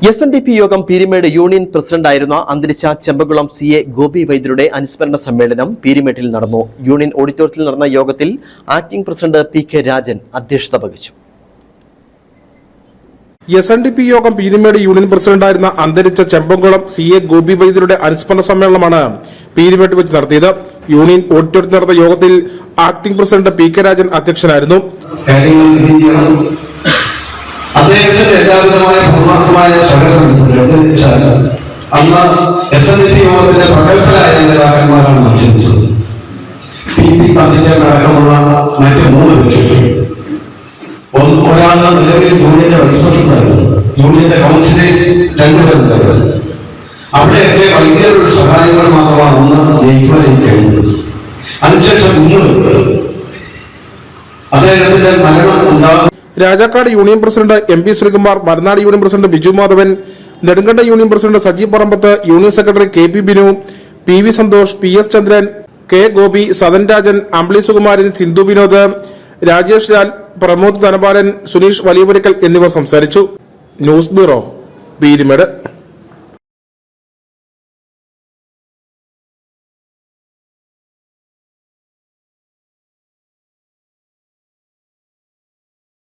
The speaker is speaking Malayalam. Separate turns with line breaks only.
SNDP യോഗം പീരിമേട് യൂണിയൻ പ്രസിഡന്റായിരുന്ന അന്തരിച്ച ചെമ്പകുളം CA ഗോപി വൈദ്യരുടെ അനുസ്മരണ സമ്മേളനം പീരിമേട്ടിൽ നടന്നു. യൂണിയൻ ഓഡിറ്റോറിയത്തിൽ നടന്ന യോഗത്തിൽ ആക്ടിംഗ് പ്രസിഡന്റ് PK രാജൻ അധ്യക്ഷത വഹിച്ചു.
SNDP യോഗം പീരിമേട് യൂണിയൻ പ്രസിഡന്റായിരുന്ന അന്തരിച്ച ചെമ്പകുളം CA ഗോപി വൈദ്യരുടെ അനുസ്മരണ സമ്മേളനമാണ് പീരിമേട്ടിൽ വെച്ച് നടത്തിയത്. യൂണിയൻ ഓഡിറ്റോറിയത്തിൽ നടന്ന യോഗത്തിൽ ആക്ടിംഗ് പ്രസിഡന്റ് PK രാജൻ അധ്യക്ഷനായിരുന്നു.
അദ്ദേഹത്തിന്റെ എല്ലാവിധമായ പൂർണ്ണമായ സഹകരണം അന്ന് SNDP യോഗത്തിന്റെ പ്രഗത്ഭരായ നേതാക്കന്മാരാണ് മത്സരിച്ചത്. PP തമ്പിച്ചേട്ടനടക്കമുള്ള മറ്റ് 3 പേര്. ഒരാൾ നിലവിൽ യൂണിയന്റെ വൈസ് പ്രസിഡന്റായിരുന്നു. യൂണിയന്റെ കൗൺസിലേഴ്സ് 2 പേരുണ്ടായിരുന്നു. അവിടെയൊക്കെ വൈദ്യരുടെ സഹായങ്ങൾ മാത്രമാണ് ഒന്ന് ജയിക്കുവാൻ കഴിഞ്ഞത്. അതിനുശേഷം 3 പേർ അദ്ദേഹത്തിന്റെ മരണം ഉണ്ടാകും.
Rajakkad union president MP Sreekumar, Maranad union president Biju Madhavan, Nedunkanda union president Sajeev Parambath, union secretary KP Binu, PV Santhosh, PS Chandran, K Gopi, Sadan Rajan, Ambili Sukumaran, Sindhu Vinod, Rajesh Lal, Pramod Dhanapalan, Suneesh Valiyapurakkal എന്നിവർ സംസാരിച്ചു. News bureau, Peermade.